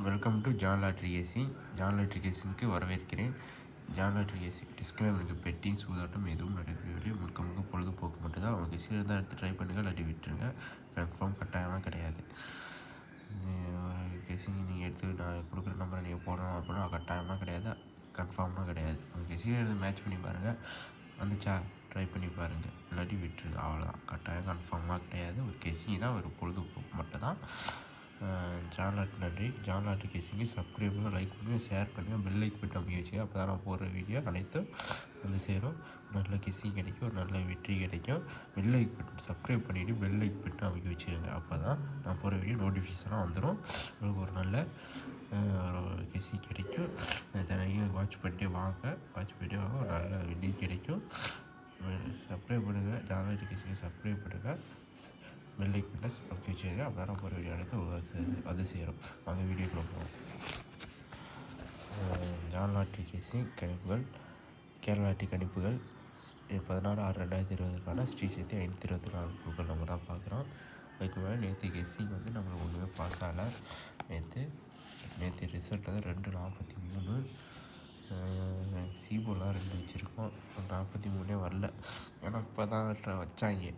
Welcome to John lottery casing. John lottery கேசிங்க்கு வரவேற்கிறேன். John lottery casing டிஸ்க்ளைமருக்கு betting சூதாட்டம் எதுவும் நடைபெறவில்லை. முழுக்க பொழுதுபோக்கு மட்டும்தான். அவங்க கெஸ்ஸில் இருந்தால் எடுத்து ட்ரை பண்ணுங்கள், இல்லாட்டி விட்டுருங்க. கன்ஃபார்ம் கட்டாயமாக கிடையாது. கெஸ்ஸிங் நீங்கள் எடுத்து நான் கொடுக்குற நம்பரை நீங்கள் போடணும் அப்படின்னா கட்டாயமாக கிடையாது, கன்ஃபார்மாக கிடையாது. அவங்க கெஸ்ஸில் இருந்து மேட்ச் பண்ணி பாருங்கள், வந்துச்சா ட்ரை பண்ணி பாருங்கள், இல்லாட்டி விட்டுருங்க. அவ்வளோதான். கட்டாயம் கன்ஃபார்மாக கிடையாது. ஒரு கெஸ்ஸிங் தான், ஒரு பொழுதுபோக்கு மட்டும்தான். ஜான் லாட்ரி நன்றி. ஜான் லாட்ரி கேசிங்கு சப்ஸ்கிரைப் பண்ணுங்கள், லைக் பண்ணுங்கள், ஷேர் பண்ணுங்கள், பெல் லைக் பட்டன் அமைக்க வச்சுங்க. அப்போ தான் நான் போடுற வீடியோ அனைத்தும் வந்து சேரும். ஒரு நல்ல கெஸ்ஸிங் கிடைக்கும், ஒரு நல்ல வெற்றி கிடைக்கும். பெல் லைக் பட்டன் சப்ஸ்கிரைப் பண்ணிவிட்டு பெல் லைக் பட்டன் அமைக்க வச்சுக்கோங்க. அப்போ தான் நான் போடுற வீடியோ நோட்டிஃபிகேஷனாக வந்துடும். உங்களுக்கு ஒரு நல்ல கெஸ்ஸிங் கிடைக்கும். தினையும் வாட்ச் பண்ணிட்டே வாங்க, ஒரு நல்ல வெற்றி கிடைக்கும். சப்ஸ்கிரைப் பண்ணுங்கள், ஜான் லாட்ரி கேசிங்கை சப்ஸ்கிரைப் பண்ணுங்கள், பெல் லைக் பட்டன் அமைக்க வச்சுக்கோங்க. அப்போ தான் போகிற வீடியோ அடுத்து வந்து சேரும். வாங்க வீடியோக்குள்ள போவோம். ஜான் லாட்ரி கேசிங் கணிப்புகள். கேரளா லாட்ரி கணிப்புகள் 16/6/2020க்கான ஸ்ரீ சக்தி 524 குழுக்கள் நம்ம தான் பார்க்குறோம். அதுக்கு மேலே நேற்று கெஸ்ஸிங் வந்து நம்மளுக்கு ஒன்றுமே பாஸ் ஆகலை. நேற்று ரிசல்ட் வந்து 243. சீபோலாம் 2 வச்சுருக்கோம், 43 வரல. ஏன்னா இப்போ தான் வச்சாங்க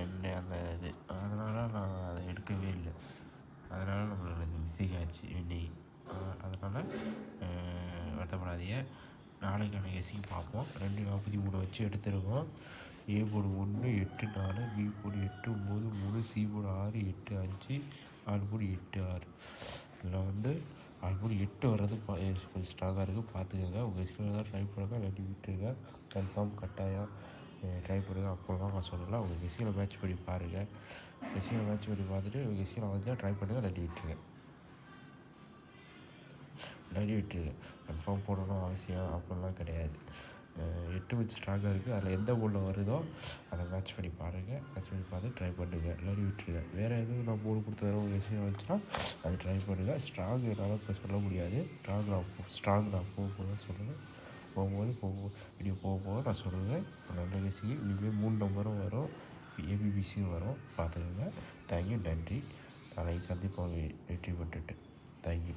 அந்த இது, அதனால் நான் அதை எடுக்கவே இல்லை. அதனால் நம்மளுக்கு மிஸ்டேக் ஆச்சு இன்னைக்கு. அதனால் வருத்தப்படாதீங்க. நாளைக்கான கெஸ்ஸிங் பார்ப்போம். 243 வச்சு எடுத்துருக்கோம். A board 1 8 4, B board 8 9 3, C board 6 8 5, all board 8 6. இதில் வந்து ஆல் போர்டு 8 வர்றது கொஞ்சம் ஸ்ட்ராங்காக இருக்குது, பார்த்துக்கோங்க. உங்கள் கெஸ்ஸில் தான் ட்ரை பண்ணுங்கள், இல்லாட்டி விட்டுருங்க. கன்ஃபார்ம் கட்டாயம் ட்ரை பண்ணுங்கள். அப்போலாம் நான் சொல்லலை. உங்கள் கெஸ்ஸில் மேட்ச் பண்ணி பாருங்கள். கெஸ்ஸில் மேட்ச் பண்ணி பார்த்துட்டு உங்கள் கெஸ்ஸில் வந்து ட்ரை பண்ணுங்கள், இல்லாட்டி விட்டுருங்க. கன்ஃபார்ம் போடணும் அவசியம் அப்படிலாம் கிடையாது. 8 கொஞ்சம் ஸ்ட்ராங்காக இருக்குது. அதில் எந்த போர்டில் வருதோ அதை மேட்ச் பண்ணி பாருங்கள். மேட்ச் பண்ணி பார்த்து ட்ரை பண்ணுங்கள், இல்லாட்டி விட்டுருங்க. வேறு எதுவும் நான் போர்டு கொடுத்து வர உங்கள் விஷயம் வந்துச்சுன்னா அது ட்ரை பண்ணுங்கள். ஸ்ட்ராங் என்னால் இப்போ சொல்ல முடியாது. ஸ்ட்ராங் நான் போக சொல்லுவேன். வீடியோ போக நான் சொல்லுவேன். நல்ல விஷயம். இனிமேல் 3 நம்பரும் வரும், ஏபிபிசியும் வரும், பார்த்துக்கோங்க. தேங்க்யூ, நன்றி. நாளைக்கு சந்திப்போம் வெற்றி பெற்றுட்டு. தேங்க்யூ.